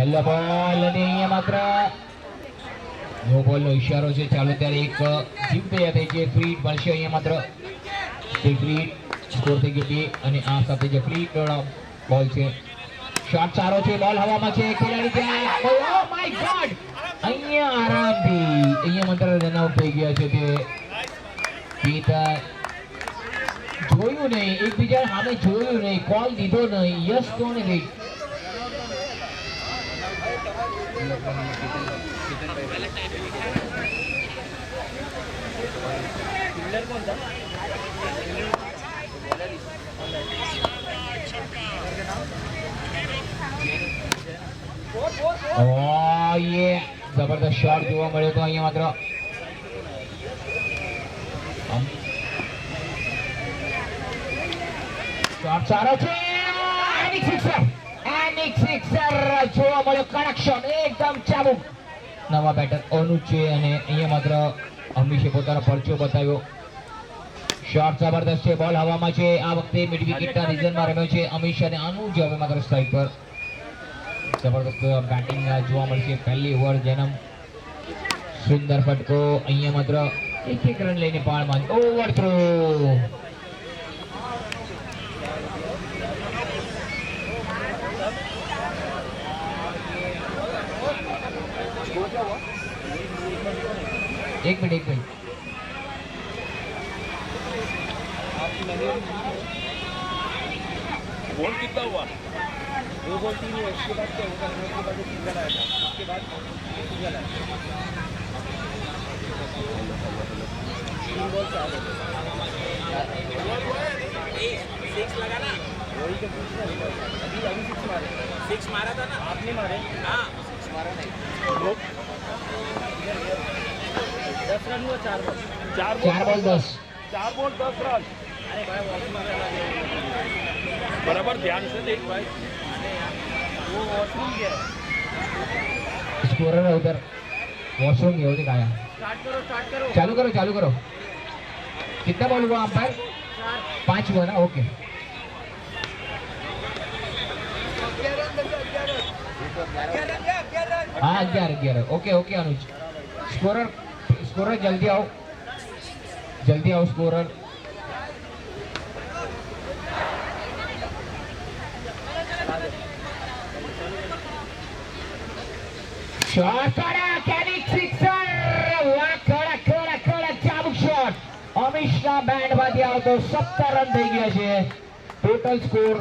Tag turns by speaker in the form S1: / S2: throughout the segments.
S1: પહેલો બોલ અને અહીંયા માત્ર નો બોલ નો ઈશારો છે. ચાલો ત્યારે એક જીમ તૈયાર થઈ છે. ફ્રી મળશે અહીંયા માત્ર ફ્રી સ્કોર થઈ ગયો 2 અને આ સાથે જે ફ્રી બોલ છે. શોટ સારો છે. બોલ હવામાં છે. ખેલાડી ત્યાં ઓ માય ગોડ અહીંયા આરામથી અહીંયા માત્ર રન આઉટ થઈ ગયા છે. તે પિતા જોયું નહીં, એકબીજા સામે જોયું નહીં, કોલ દીધો નહીં. યસ કોને ગઈ જબરદસ્ત શોટ જોવા મળ્યો તો અહીંયા માત્ર શોટ સારો છે. સિક્સર જોવા મળ્યો. કડક શોટ એકદમ ચાબુક. નવા બેટર અનુજ છે અને અહીંયા માત્ર અમીશે પોતાનો પરચો બતાવ્યો. શોટ જબરદસ્ત છે. બોલ હવામાં છે. આ વખતે મિડ વિકેટના રીઝનમાં રમ્યો છે અમીશ અને અનુજ હવે માત્ર સ્ટ્રાઇક પર. જબરદસ્ત બેટિંગ જોવા મળશે. પહેલી ઓવર જન્મ સુંદર ફટકો. અહીંયા માત્ર એક રન લઈને પાળમાં ઓવર થ્રો. एक मिनट
S2: बॉल कितना हुआ? 2 बॉल 3 हुआ. इसके बाद क्या होगा? उसके बाद सिंगल आया था. उसके बाद सिंगल आया 3 बॉल 4 6 लगा ना. वही तो पूछ रहा हूं. अभी 6 मारे. 6 मारा था ना आपने. मारे हाँ 6 मारा नहीं. 10 रन हुआ. 4 बॉल
S1: 10
S2: 4 बॉल 10 रन. अरे भाई बराबर ध्यान से देख भाई. वो वॉशरूम गया.
S1: स्कोरर है उधर. वॉशरूम गया उधर आया.
S2: स्टार्ट करो.
S1: चालू करो. कितना बॉल हुआ अंपायर? 5 हुआ ना. ओके हाँ 11. ओके अनुज. स्कोरर जल्दी आओ स्कोरर. Shot कैनिक sixer. કડક ચાબુક શોટ. અમીશના બેન્ડમાંથી આવતો 17 રન થઈ ગયા છે. Total score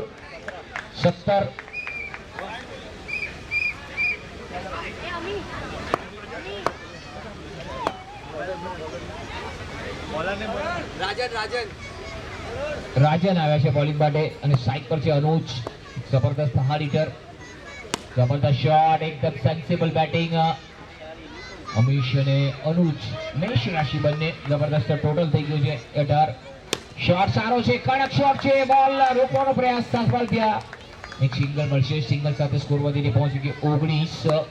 S1: 17. રાજન આવ્યા છે બોલિંગ માટે અને સાઈડ પર છે અનુજ. જબરદસ્ત હાર્ડ હિટર. જબરદસ્ત શોટ. એકદમ સેન્સિબલ બેટિંગ. અમીશ અને અનુજ મેષ રાશિ બંને જબરદસ્ત ટોટલ થઈ ગયું છે 18. શોટ સારો છે. કડક શોટ છે. બોલ રોકવાનો પ્રયાસ સફળ થયા. એક સિંગલ મળશે. સિંગલ સાથે સ્કોર વધીને પહોંચી ગયો 19.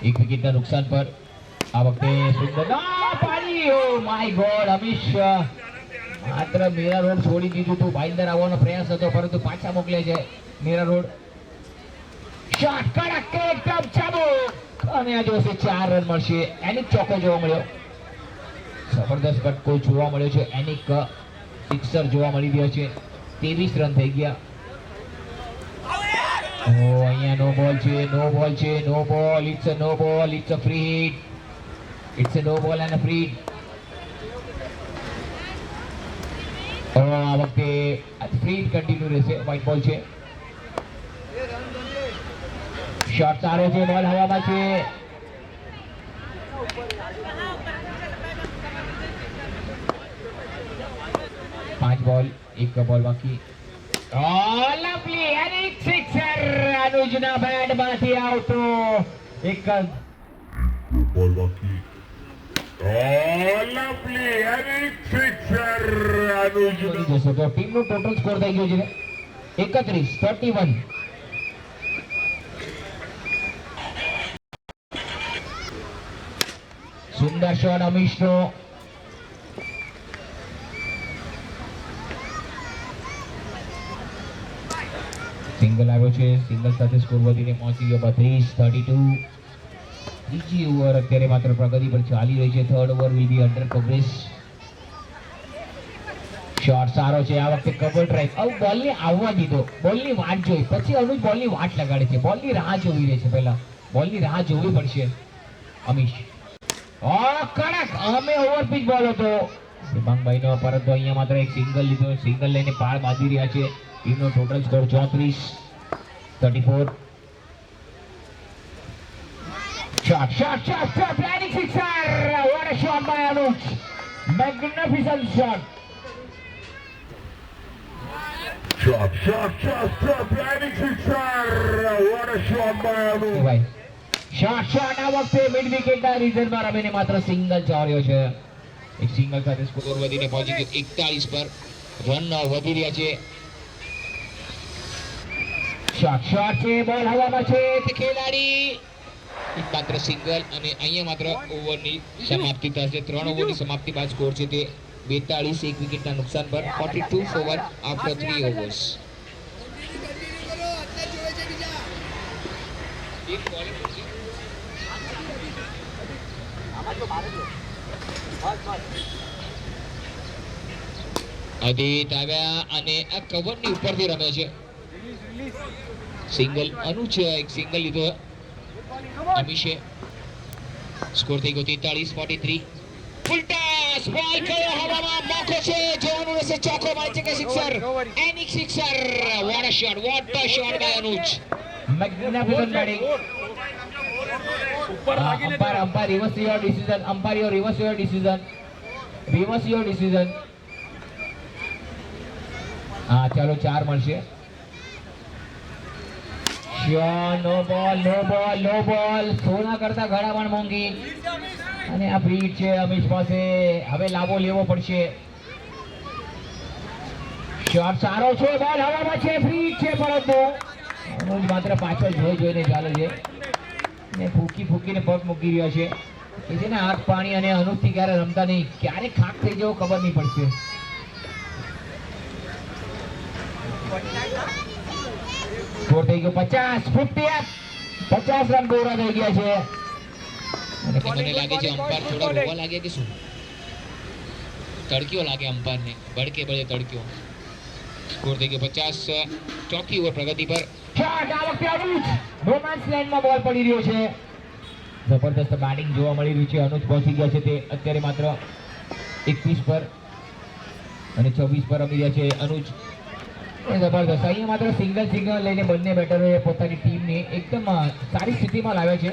S1: એક વિકેટના નુકસાન પર આ વખતે સુંદર પાડી. ઓ માય ગોડ અમીશ માત્ર મીરા રોડ છોડી દીધું હતું. ભાઈંદર આવવાનો પ્રયાસ હતો પરંતુ પાછા મોકલે છે મીરા રોડ. શોટ કડક એકદમ ચાબુક અને આ જોશે 4 રન મળશે. એનિક ચોકો જોવા મળ્યો. જબરદસ્ત ફટકો જોવા મળ્યો છે. એનિક સિક્સર જોવા મળી રહ્યો છે. 23 રન થઈ ગયા. અહીંયા નો બોલ છે. It's a no ball. It's a free hit. It's a no ball and a free hit. આ વખતે ફ્રી હિટ કન્ટિન્યુ રહેશે. વ્હાઈટ બોલ છે. શોટ સારો છે. બોલ હવામાં છે. પાંચ બોલ 1 બોલ બાકી. Lovely એનિક sixer. અનુજના બેટમાંથી આવતો એક
S3: બોલ બાકી. Lovely એનિક sixer. અનુજ
S1: જશે તો ટીમનું ટોટલ સ્કોર થઈ ગયો છે 31. સુંદર શોટ અમીશનો. સિંગલ આવ્યો છે, સિંગલ સાથે સ્કોર વધીને પહોંચી ગયો 32-32. ત્રીજી ઓવર અત્યારે માત્ર પ્રગતિ પર ચાલી રહી છે. Third over will be under progress. Shot સારો છે આ વખતે, કવર ડ્રાઈવ. હવે બોલને આવવા દીધો, બોલની વાટ જોઈ, પછી અનુજ બોલની વાટ લગાડે છે. બોલની રાહ જોવી રહે છે, પહેલા બોલની રાહ જોવી પડશે. અમીશ કડક અમે ઓવરપિચ બોલ હતો દિમાંગભાઈ નો, પરંતુ અહીંયા માત્ર એક સિંગલ લીધો. સિંગલ લઈને પાળ બાંધી રહ્યા છે. ટીમનો total score 34-34. Shot, shot, shot, shot, landing sixer! What a shot by Anuj! Magnificent shot!
S3: Shot, landing sixer. What a shot by Anu.
S1: ભાઈ શોટ આ વખતે મિડ વિકેટના રીઝનમાં રમીને માત્ર સિંગલ ચોર્યો છે. એક સિંગલ સાથે સ્કોર વધીને પહોંચી ગયો 41 પર. રન વધી રહ્યા છે. શોટ છે, બોલ હવામાં છે. તે ખેલાડી માત્ર સિંગલ, અને અહીંયા માત્ર ઓવરની સમાપ્તિ થશે. 3 ઓવરની સમાપ્તિ બાદ સ્કોર છે તે 42. એક વિકેટના નુકસાન પર 42 for 1 after 3 overs. અદિત આવ્યા અને આ કવરની ઉપરથી રમે છે. સિંગલ અનુજ એક સિંગલ લીધો અમીશે. સ્કોર થઈ ગયો 43-43. ફૂલ ટોસ, બોલ કયો હવામાં, મોકો છે. જોવાનું રહેશે ચોકો મળે છે કે સિક્સર. એનિક sixer. What a shot by Anuj. Magnificent batting. Umpire, reverse your decision. Umpire, reverse your decision. હા ચાલો 4 મળશે. નો બોલ. સોના કરતા ઘણા મોંઘી, અને આ ફ્રીટ છે અમીશ પાસે. હવે લાભો લેવો પડશે. શોટ સારો છે, બોલ હવામાં છે, ફ્રીટ છે, પરંતુ અનુજ માત્ર પાછળ જોઈને ચાલે છે ને ફૂકીને પગ મૂકી રહ્યા છે. એ છે ને આંખ પાણી, અને અનુજથી ક્યારે રમતા નહીં, ક્યારે ખાક થઈ જવો ખબર નહીં પડશે. સ્કોર થઈ ગયો 50 રન દોરા થઈ ગયા છે. અને મને લાગે છે અમ્પાયર થોડા રોવા લાગે કે શું, તડક્યો લાગે અમ્પાયરને, બળકે તડક્યો. સ્કોર થઈ ગયો 50. ચોથી ઓવર પ્રગતિ પર. શોટ આ વખતે અનુજ રોમાન્સ લાઇનમાં બોલ પડી રહ્યો છે. જબરદસ્ત બેટિંગ જોવા મળી રહ્યું છે. અનુજ પહોંચી ગયા છે તે અત્યારે માત્ર 21 પર અને 26 પર રમી રહ્યા છે અનુજ. જબરદસ્ત અહીંયા માત્ર સિંગલ લઈને બંને બેટરોએ પોતાની ટીમને એકદમ સારી સ્થિતિમાં લાવ્યા છે.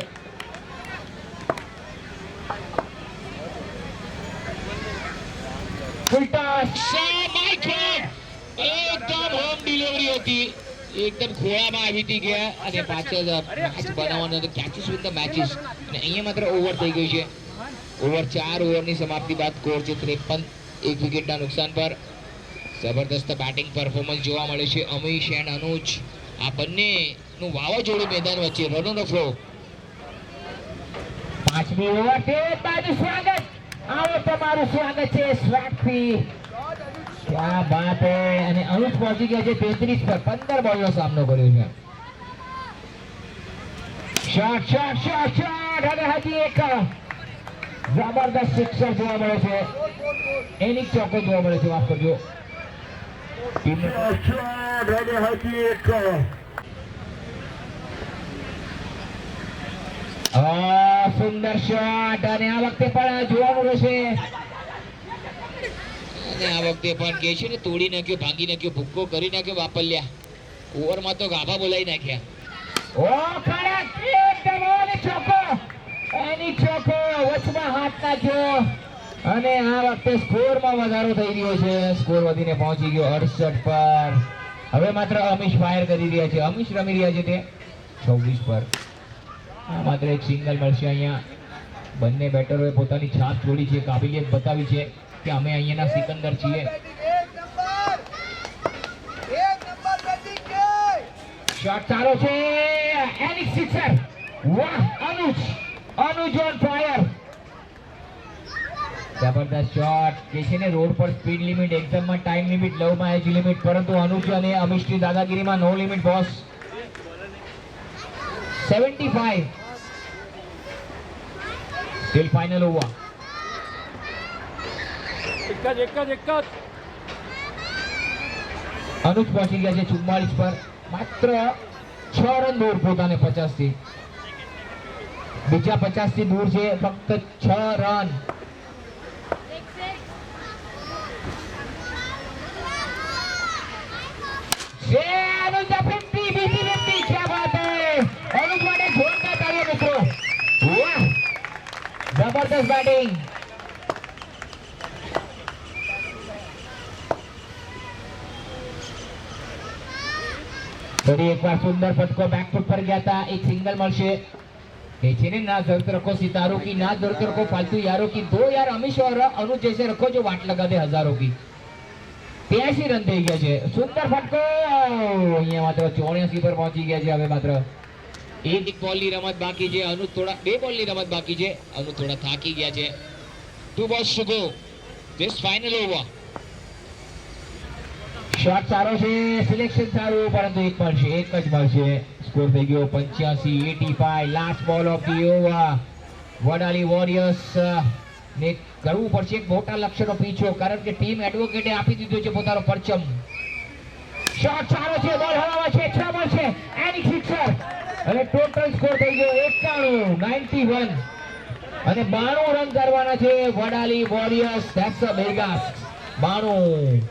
S1: એકદમ હોમ ડિલિવરી હતી, એકદમ ખોળામાં આવી હતી ગયા, અને પાછળ મેચ બનાવવાનો હતો, કેચીસ વિથ ધ મેચીસ. અને અહીંયા માત્ર ઓવર થઈ ગઈ છે. ઓવર 4 ઓવરની સમાપ્તિ બાદ સ્કોર છે 53. એક વિકેટના નુકસાન પર. જબરદસ્ત બેટિંગ પરફોર્મન્સ જોવા મળે છે અમીશ એન્ડ અનુજ. આ બંનેનું વાવાઝોડું મેદાન વચ્ચે રન ઓન ધ ફ્લો. 5મી ઓવર તે બાજુ સ્વાગત. આવો તમારું સ્વાગત છે સ્વાગતથી. ક્યાં બાત હે. અને અનુજ પહોંચી ગયા છે 33 પર. 15 બોલનો સામનો કર્યો છે. શોટ અને હજી એક જબરદસ્ત સિક્સર જોવા મળે છે. એનિક ચોકો જોવા મળે છે, માફ કરજો. સુંદર શોટ, અને આ વખતે પણ જોવાનું રહેશે. અને આ વખતે પણ કે છે ને તોડી નાખ્યો, ભાંગી નાખ્યો, ભૂક્કો કરી નાખ્યો વાપલ્યા. ઓવરમાં તો ગાભા બોલાવી નાખ્યા. ઓ ખડક એકદમ ઓલે ચોકો. એનિક ચોકો વચમાં હાથ નાખ્યો, અને આ વખતે સ્કોરમાં વધારો થઈ રહ્યો છે. સ્કોર વધીને પહોંચી ગયો 68 પર. હવે માત્ર અમીશ ફાયર કરી રહ્યા છે. અમીશ રમી રહ્યા છે તે 26 પર. માત્ર એક સિંગલ મળશે. અહીંયા બંને બેટરોએ પોતાની છાપ છોડી છે, કાબિલિયત બતાવી છે કે અમે અહીંયાના સિકંદર છીએ. શોટ સારો છે, એનિક સિક્સર. વાહ અનુજ ઓન ફાયર. જબરદસ્ત શોટ. કે છે ને રોડ પર સ્પીડ લિમિટ, એક્ઝામમાં ટાઈમ લિમિટ, લવમાં એજ લિમિટ, પરંતુ અનુજ અને અમીશની દાદાગીરીમાં નો limit boss. 75. Still final over.
S2: એક જ
S1: અનુજ પહોંચી ગયા છે 44 પર, માત્ર 6 રન દૂર પોતાને 50 થી. બીજા 50 થી દૂર છે ફક્ત 6 રન. છે અનુજ 50, બીજી 50. ક્યા બાત હે! અનુજ માટે જોરદાર તાળીઓ મિત્રો. વાહ! જબરદસ્ત બેટિંગ. ફરી એકવાર સુંદર ફટકો બેકફૂટ પર ગયા હતા. એક સિંગલ મળશે. ये चीने ना जरूरत रखो सितारों की, ना जरूरत रखो फालतू यारों की. दो यार अमीश और अनुज जैसे रखो जो वाट लगा दे हजारों की. 83 રન થઈ ગયા છે. સુંદર ફટકો અહીંયા માત્ર 84 પર પહોંચી ગયા છે. હવે માત્ર એક બોલની રમત બાકી છે. અનુજ થોડા 2 બોલની રમત બાકી છે. અનુજ થોડા થાકી ગયા છે. 2 balls to go. This final over. Shot સારો છે, સિલેક્શન સારું, પરંતુ એક મળશે, એક જ મળશે. સ્કોર થઈ ગયો 85-85. લાસ્ટ બોલ of the over. Vadali warriors ને કરવું પડશે એક મોટા લક્ષ્યનો પીછો, કારણ કે ટીમ એડવોકેટે આપી દીધો છે પોતાનો પરચમ. શોટ સારો છે, બોલ હવામાં છે, 6 બોલ છે, એની સિક્સર. અને ટોટલ સ્કોર થઈ ગયો 91 અને 92 રન કરવાના છે Vadali warriors. That's a big ask. 92.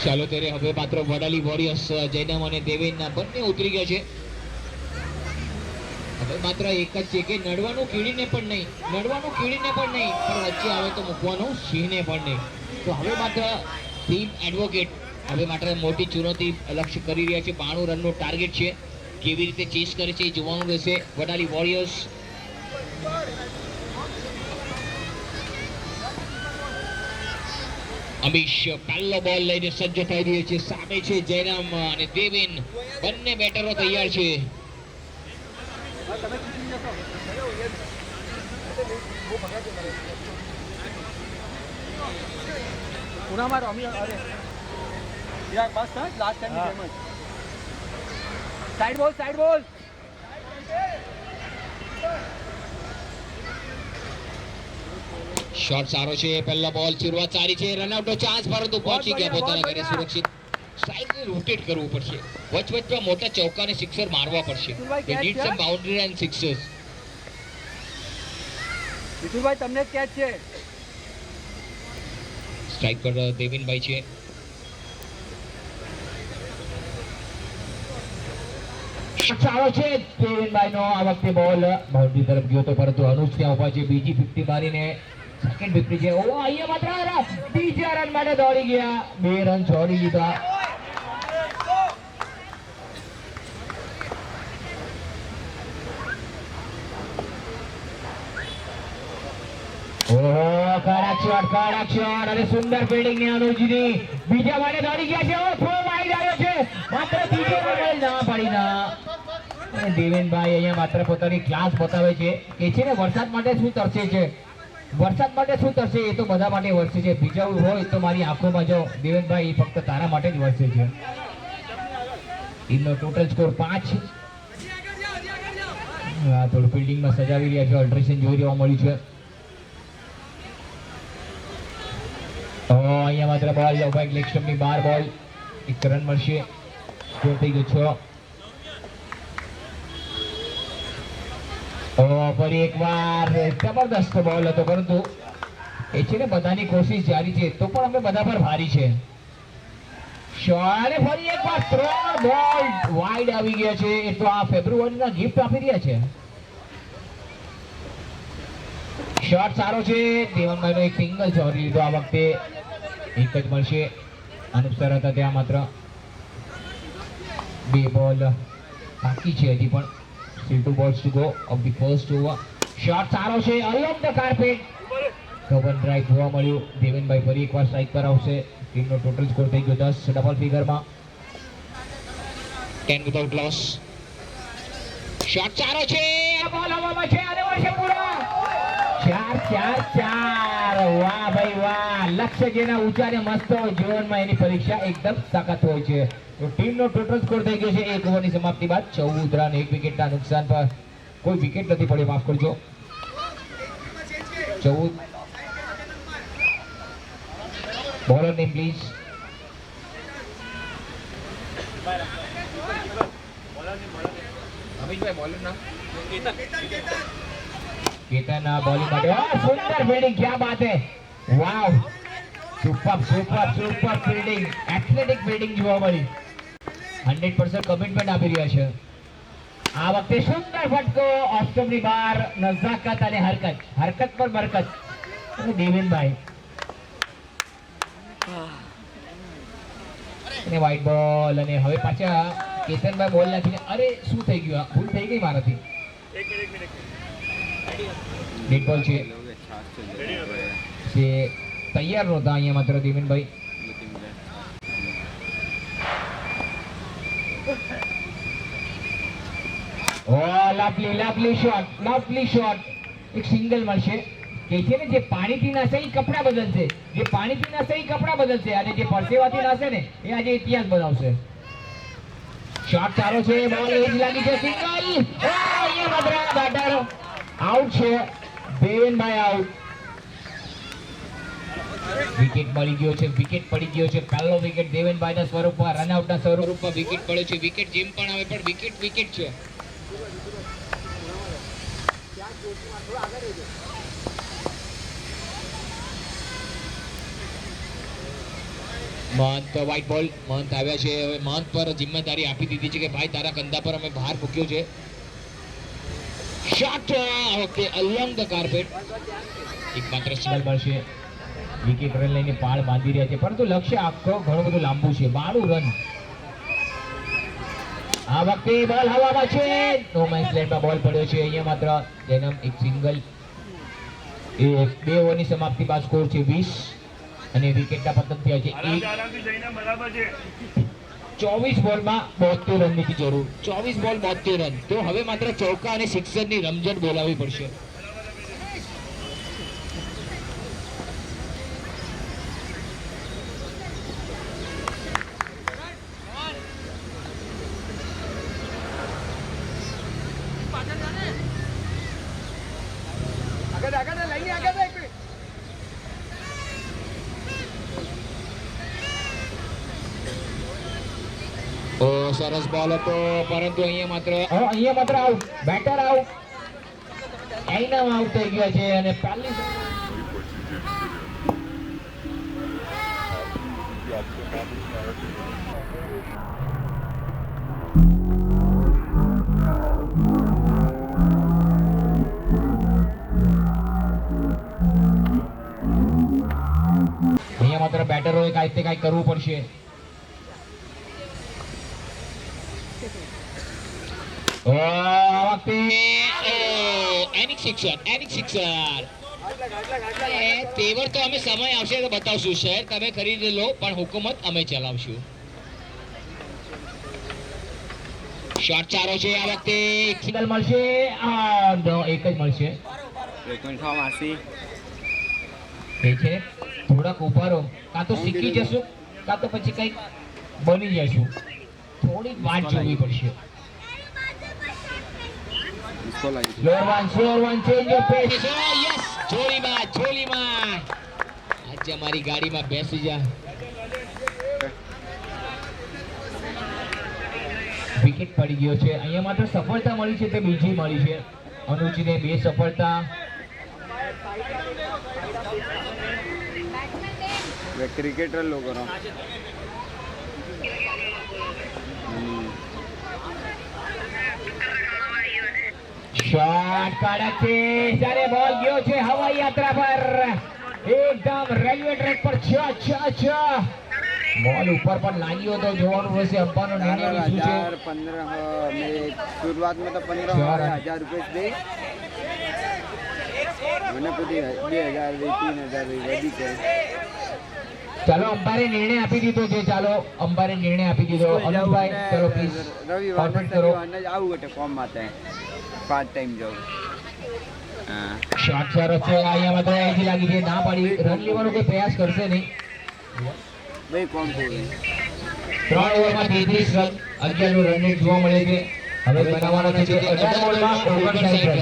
S1: ચાલો ત્યારે હવે માત્ર વડાલી વોરિયર્સ જયનામ અને દેવેન બંને ઉતરી ગયા છે. હવે માત્ર એક જ છે કે નડવાનું કીડીને પણ નહીં, પણ વચ્ચે આવે તો મૂકવાનું સિંહને પણ નહીં. તો હવે માત્ર ટીમ એડવોકેટ હવે માત્ર મોટી ચુનૌતી લક્ષ્ય કરી રહ્યા છે. 92 રનનો ટાર્ગેટ છે. કેવી રીતે ચેસ કરે છે એ જોવાનું રહેશે. વડાલી વોરિયર્સ અમીશ પહેલો બોલ લઈને સજ્જ થઈ રહ્યો છે. સામે છે જયરામ અને દેવેન, બંને બેટરો તૈયાર છે.
S2: સાઈડ બોલ.
S1: શોટ સારો છે. પહેલો બોલ, શરૂઆત સારી છે. રનઆઉટનો ચાન્સ, પરંતુ પહોંચી ગયા પોતાના ઘરે સુરક્ષિત. સાઈડને રોટેટ કરવું પડશે. વચમાં મોટા ચૌકાને સિક્સર મારવા પડશે. They need some boundary and sixers.
S2: વિઠુભાઈ તમને કેચ છે.
S1: સ્ટ્રાઇક પર દેવિનભાઈ છે. સારો છે દેવિનભાઈનો આ વખતે બોલ બાઉન્ડ્રી તરફ ગયો તો, પરંતુ અનુજ ત્યાં ઉભા છે. બીજી 50 મારીને સેકન્ડ 50 છે. ઓ અહીંયા માત્ર બીજા રન માટે દોડી ગયા. 2 રન છોડી દીધા. ઓહો, કડક શોટ અને સુંદર ફિલ્ડિંગ ને અનુજની. બીજા માટે દોડી ગયા છે. ઓ થ્રો મારી રહ્યો છે. માત્ર ત્રીજો રન ના પડી ના. અને દેવેનભાઈ અહીંયા માત્ર પોતાની ક્લાસ બતાવે છે કે છે ને વરસાદ માટે શું તરસે છે. વરસાદ માટે શું થશે એ તો બધા માટે વરસે છે. ભીજાવું હોય તો મારી આંખોમાં જો દેવેનભાઈ, એ ફક્ત તારા માટે જ વરસે છે. ટીમનો ટોટલ સ્કોર 5. થોડું ફિલ્ડિંગમાં સજાવી રહ્યા છે, અલ્ટ્રેશન જોઈ રહેવા મળ્યું છે. અહીંયા માત્ર બોલ લેગ સ્ટમ્પની બહાર બોલ, 1 રન મળશે. સ્કોર થઈ ગયો 6. ફરી એકવાર જબરદસ્ત બોલ હતો, પરંતુ એ છે ને બધાની કોશિશ જારી છે, તો પણ અમે બધા પર ભારી છે. અને ફરી એકવાર 3 બોલ વાઇડ આવી ગયા છે. એ તો આ ફેબ્રુઆરીના ગિફ્ટ આપી રહ્યા છે. શોટ સારો છે. દેવનભાઈનો એક સિંગલ ચોરી લીધો આ વખતે, 1 જ મળશે. અનુપસર હતા ત્યાં માત્ર 2 બોલ બાકી છે હજી પણ. Still 2 balls to go of the first over. Shot સારો છે, along the carpet. Cover drive જોવા મળ્યું. દેવેનભાઈ ફરી એકવાર સ્ટ્રાઇક પર આવશે. ટીમનો ટોટલ સ્કોર થઈ ગયો 10, ડબલ ફિગરમાં. 10 without loss. શોટ સારો છે, આ બોલ હવામાં છે અને વર્ષે પૂરો. 4-4-4. વાહ ભાઈ વાહ. લક્ષ્ય જેના ઊંચા ને મસ્ત હોય જીવનમાં, એની પરીક્ષા એકદમ સખત હોય છે. તો ટીમનો ટોટલ સ્કોર થઈ ગયો છે 1 ઓવરની સમાપ્તિ બાદ 14 રન, 1 વિકેટના નુકસાન પર. કોઈ વિકેટ નથી પડ્યો, માફ કરજો. 14. Bowler name please. Amitbhai bowler નામ. કેતન બોલિંગ માટે. સુંદર ફિલ્ડિંગ, ક્યા બાત હે. વાવ, સુપર ફિલ્ડિંગ, એથ્લેટિક ફિલ્ડિંગ જોવા મળી. 100% કમિટમેન્ટ આપી રહ્યા છે. આ વખતે સુંદર ફટકો ઓફ સ્ટમ્પની બહાર. નઝાકત અને હરકત પર બરકત. અને દેવેનભાઈ અને વ્હાઈટ બોલ. અને હવે પાછા કેતનભાઈ બોલ નાખીને, અરે શું થઈ ગયું, ભૂલ થઈ ગઈ મારાથી. ડેડ બોલ છે. તૈયાર નહોતા અહીંયા માત્ર દેવેનભાઈ. Lovely shot. એક સિંગલ મળશે. કે છે ને જે પાણીથી નાશે એ કપડા બદલશે, જે પાણીથી નાશે એ કપડા બદલશે, અને જે પરસેવાથી નાશે ને એ આજે ઇતિહાસ બનાવશે. શોટ સારો છે, બોલ એજ લાગી છે, સિંગલ. અહીંયા મદ્રા બેટર આઉટ છે. દેવેનભાઈ આઉટ. વિકેટ મળી ગયો છે, વિકેટ પડી ગયો છે. પહેલો વિકેટ દેવેનભાઈના સ્વરૂપમાં, રનઆઉટના સ્વરૂપમાં વિકેટ પડ્યો છે. વિકેટ જેમ પણ આવે પણ વિકેટ છે. મહંત વ્હાઈટ બોલ. મહંત આવ્યા છે. હવે મહંત પર જિમ્મેદારી આપી દીધી છે કે ભાઈ તારા કંધા પર અમે ભાર મૂક્યો છે. શોટ આ વખતે અલોંગ ધ કાર્પેટ. એકમાત્ર સિંગલ મળશે. વિકેટ રન લઈને પાળ બાંધી રહ્યા છે, પરંતુ લક્ષ્ય આખો ઘણું બધું લાંબુ છે. 12 રન. આ વખતે બોલ હવામાં છે. નો મેન્સ લેન્ડમાં બોલ પડ્યો છે. અહીંયા માત્ર જેનમ એક સિંગલ. એ 2 ઓવરની સમાપ્તિ બાદ સ્કોર છે 20 અને વિકેટના પતન થયા છે 24 બોલમાં 72 રનની જરૂર. 24 બોલ 72 રન. તો હવે માત્ર ચૌકા અને સિક્સરની રમઝટ બોલાવવી પડશે. સરસ બોલ હતો, પરંતુ અહીંયા માત્ર આઉટ. Batter out. એનામ આઉટ થઈ ગયા છે. અને પહેલી અહીંયા માત્ર બેટરોએ કાંઈ કરવું પડશે. તેવર તો અમે સમય આવશે તો બતાવશું. શહેર તમે ખરીદી લો, પણ હુકુમત અમે ચલાવશું. શોટ સારો છે. આ વખતે એક સિંગલ મળશે. એક જ મળશે. તે છે થોડાક ઉભા રહો, કાં તો શીખી જશું કાં તો પછી કંઈક બની જશું. થોડીક વાત જોવી પડશે. Sure one, change your pace.
S4: Yes, જોલીમાં આજે અમારી ગાડીમાં બેસી જા.
S1: વિકેટ પડી ગયો છે. અહીંયા માત્ર સફળતા મળી છે તે બીજી મળી છે. અનુજને 2 સફળતા.
S5: क्रिकेटर लोग करो
S1: શોટ કડક છે. જ્યારે બોલ ગયો છે હવાઈ યાત્રા પર, એકદમ રેલવે ટ્રેક પર. છ બોલ ઉપર પણ લાગ્યો તો જોવાનું રહેશે. અંપાનો નિર્ણય શું છે?
S5: 2015 में शुरुआत में तो 15,000 रुपये दे मैंने पूरी 2,000 3,000 वधी है.
S1: ચાલો અંપારે નિર્ણય આપી દીધો છે. ચાલો અંપારે નિર્ણય આપી દીધો. અનુભાઈ ચલો પ્લીઝ કોન્ફરન્સ કરો.
S5: આવું એટલે ફોર્મ માટે પાર્ટ ટાઈમ જોબ. હા
S1: શોટ સરસ છે. અહીંયા માત્ર અહીંથી લાગી છે. ના પાડી. રન લેવાનો કોઈ પ્રયાસ કરશે નહીં.
S5: ભાઈ કોણ થોડું
S1: 3 ઓવરમાં 33 રન, 11 રન રેટ જોવા મળે છે. હવે બનાવવાનો છે 18 બોલમાં 59 રન.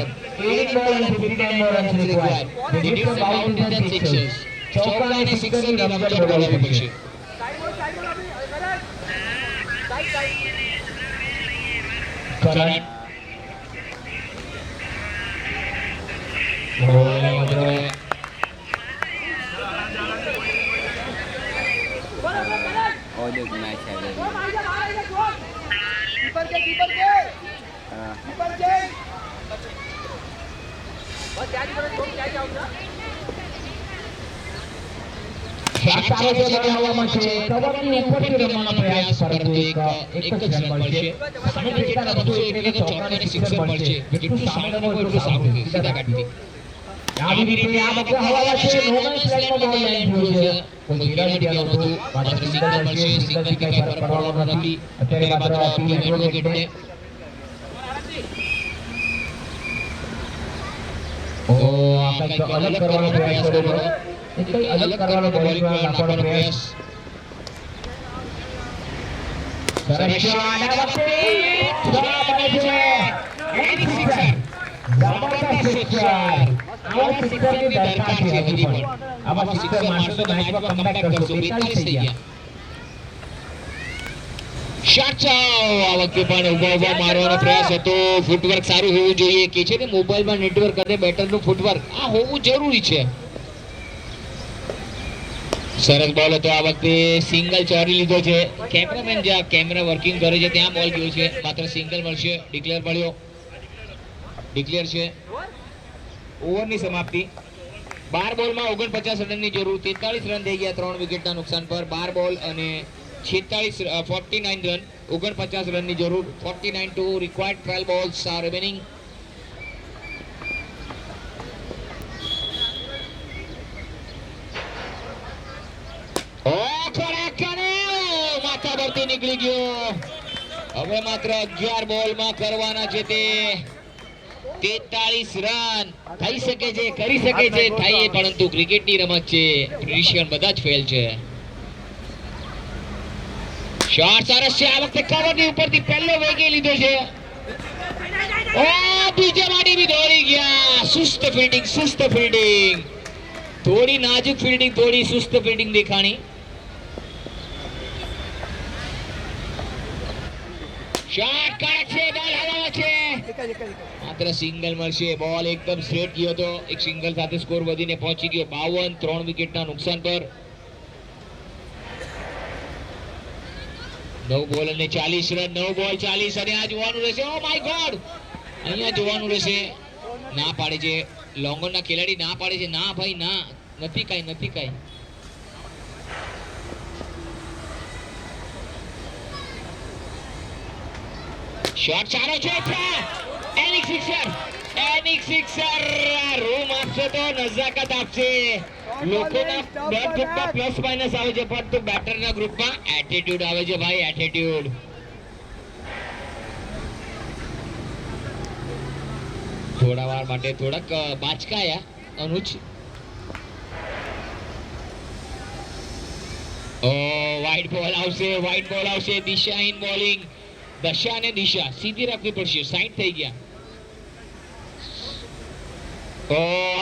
S1: 8 બોલ અને 59 more runs required. The difference bounds and sixes. ચોક્કા અને સિક્સરની રમત બોલાવવી પડશે. કરંટ
S5: और एक मैच है हाँ
S1: સારો છે. બનાવવામાં છે. કવરની ઉપરથી રમવાનો પ્રયાસ પરંતુ એક જ રન મળશે. સામે જેટલા રમતો એટલે કે ચોક્કા અને સિક્સર મળશે. જેટલું સામે રમો એટલું સારું. સીધા કાઢી દે. આવી રીતે આ વખતે હવામાં છે. નો મેન્સ લેન્ડમાં બોલ લાઈન થયો છે. કોઈ ખેલાડી ત્યાં નહોતું. માત્ર સિંગલ મળશે. સિંગલથી કંઈ ફરક પડવાનો નથી. અત્યારે માત્ર ટીમ એડવોકેટને આ કંઈક અલગ કરવાનો પ્રયાસ કર્યો છે. કંઈ અલગ કરવાનો બોલિંગમાં નાખવાનો પ્રયાસ. સરસ શોટ. આ વખતે છક્કા પડે છે. એની સિક્સર. જબરદસ્ત સિક્સર. આવા સિક્સરની દરકાર છે હજી પણ. આવા સિક્સર મારશો તો મેચમાં કમબેક કરશો. 42 થઈ ગયા.
S4: શોટ આ વખતે પણ ઉભા મારવાનો પ્રયાસ હતો. ફૂટવર્ક સારું હોવું જોઈએ. કે છે ને મોબાઈલમાં નેટવર્ક અને બેટરનું ફૂટવર્ક આ હોવું જરૂરી છે. સરસ બોલ હતો. આ વખતે સિંગલ ચોરી લીધો છે. કેમેરામેન જ્યાં કેમેરા વર્કિંગ કરે છે ત્યાં બોલ ગયો છે. માત્ર સિંગલ મળશે. ડિક્લેર મળ્યો. ડિક્લેર છે. ઓવરની સમાપ્તિ. 12 બોલમાં 49 રનની જરૂર. 43 રન થઈ ગયા 3 વિકેટના નુકસાન પર. 12 બોલ અને 49 રન, 49 રનની જરૂર. 49 to required. 12 balls are remaining. માથા પરથી નીકળી ગયો. હવે માત્ર 11 બોલમાં કરવાના છે તે 43 રન. થઈ શકે છે, કરી શકે છે, થાય પરંતુ ક્રિકેટની રમત છે. પ્રિડિક્શન બધા જ ફેલ છે. શોટ સરસ છે. આ વખતે કવરની ઉપરથી પહેલો વેગે લીધો છે. ઓ બીજે માડી બી દોડી ગયા. સુસ્ત ફિલ્ડિંગ. થોડી નાજુક ફિલ્ડિંગ, થોડી સુસ્ત ફિલ્ડિંગ દેખાણી. શોટ કડક છે. બોલ હવામાં છે. માત્ર સિંગલ મળશે. બોલ એકદમ સ્ટ્રેટ ગયો હતો. એક સિંગલ સાથે સ્કોર વધીને પહોંચી ગયો 52. 3 વિકેટના નુકસાન પર. 9 બોલ અને 40 રન. 9 બોલ 40 અને આ જોવાનું રહેશે. ઓ માય ગોડ, અહીંયા જોવાનું રહેશે. ના પાડે છે લોંગોના ખેલાડી. ના પાડે છે. ના ભાઈ ના, નથી કાંઈ. શોટ સારો છે. એનિક સિક્સર. રૂમ આપશે તો નજાકત આપશે. લોકોના બેટ ગ્રુપમાં પ્લસ માઇનસ આવે છે, પરંતુ બેટરના ગ્રુપમાં એટીટ્યુડ આવે છે ભાઈ. એટીટ્યુડ. થોડા વાર માટે થોડાક બાચકાયા અનુજ. વાઇડ બોલ આવશે દિશાહીન બોલિંગ. દશા અને દિશા સીધી રાખવી પડશે. 60 થઈ ગયા.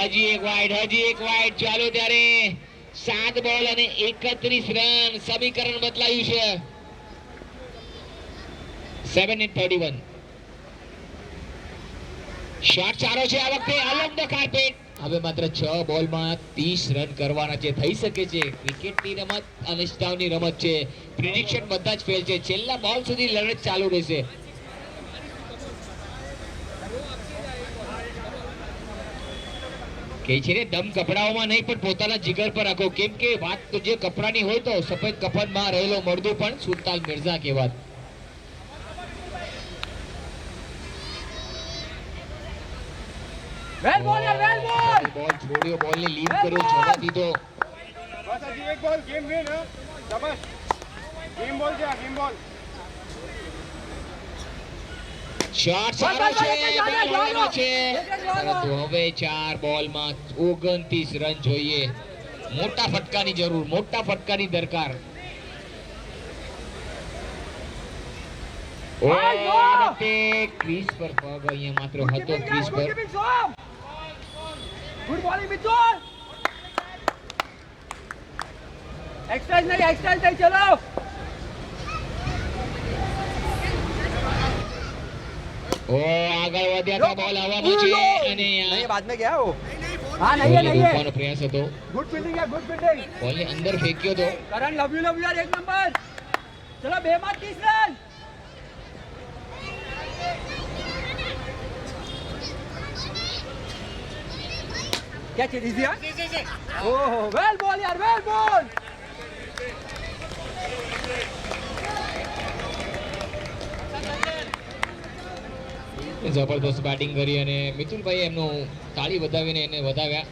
S4: હજી એક વાઇડ ચાલો ત્યારે 7 બોલ અને 31 રન. સમીકરણ બદલાયું છે. 7-31. શોટ સારો છે આ વખતે. Along the carpet. હવે માત્ર 6 બોલમાં 30 રન કરવાના છે. થઈ શકે છે. ક્રિકેટની રમત અને સ્ટાવની રમત છે. પ્રિડિક્શન બધા જ ફેલ છે. છેલ્લા બોલ સુધી લડત ચાલુ રહેશે. કે છે ને દમ કપડાઓમાં નહીં પણ પોતાના જીગર પર રાખો. કેમ કે વાત તો જે કપડાની હોય તો સફેદ કફનમાં રહેલો મર્દો પણ સુલતાન મિર્ઝા કહેવાત.
S5: વેલ બોલ યાર, વેલ બોલ.
S4: બોલ છોડ્યો, બોલને લીવ કર્યો, છોડા દીધો.
S2: बस अजी एक बॉल गेम विन है शाबाश गेम बॉल जा गेम बॉल
S4: શોટ સારો છે. બોલ હવામાં છે. પરંતુ હવે 4 બોલમાં 29 રન જોઈએ. મોટા ફટકાની જરૂર, મોટા ફટકાની દરકાર. આ વખતે ક્રીઝ પર પગ અહીંયા માત્ર હતો. ક્રીઝ પર
S5: ગુડ બોલિંગ મિતુલ. એક્સરસાઇઝ નહીં, એક્સરસાઇઝ નહીં, ચલો.
S4: આગળ વધ્યા હતા. બોલ હવામાં છે અને
S5: नहीं बाद में गया वो हाँ नहीं है नहीं है
S4: રોકવાનો પ્રયાસ હતો.
S5: गुड फील्डिंग है गुड फील्डिंग
S4: બોલને અંદર ફેંક્યો હતો.
S5: करण लव यू यार एक नंबर चलो 2 માં 30 रन क्या चीज दिया ओह वेल बॉल यार वेल बॉल
S4: જબરદસ્ત બેટિંગ કરી અને મિતુલભાઈ એમનું તાળી વધાવીને એને વધાવ્યા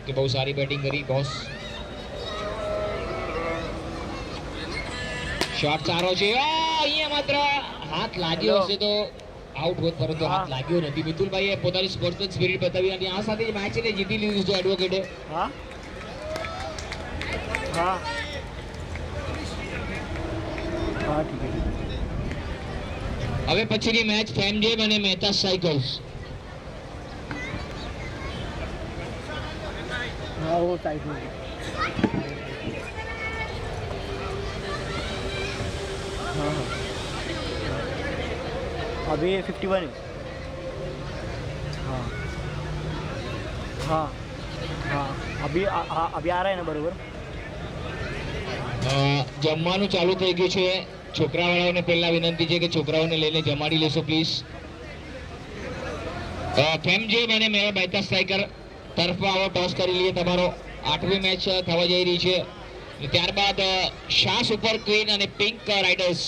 S4: કે બહુ સારી બેટિંગ કરી બોસ. શોટ સારો છે. અહીંયા માત્ર હાથ લાગ્યો હશે તો આઉટ હોત, પરંતુ હાથ લાગ્યો નથી. મિતુલભાઈએ પોતાની સ્પોર્ટ્સમેન સ્પિરિટ બતાવી અને આ સાથે મેચને જીતી લીધું છે એડવોકેટે.
S5: हाँ हाँ हाँ ठीक है
S4: હવે પછીની મેચ ફેમજેમ અને મહેતા સાયકલ્સ.
S5: हाँ वो साइड में हाँ हाँ अभी 51 है हाँ हाँ हाँ अभी अभी आ रहा है ना बरोबर
S4: જમવાનું ચાલુ થઈ ગયું છે. છોકરાવાળાઓને પહેલા વિનંતી છે કે છોકરાઓને લઈને જમાડી લેશો પ્લીઝ. ફેમજેમ અને મેવા મહેતા સ્ટ્રાઇકર તરફમાં આવો. ટોસ કરી લઈએ. તમારો 8મી મેચ થવા જઈ રહી છે. ત્યારબાદ શાહ સુપર ક્વીન અને પિંક રાઇડર્સ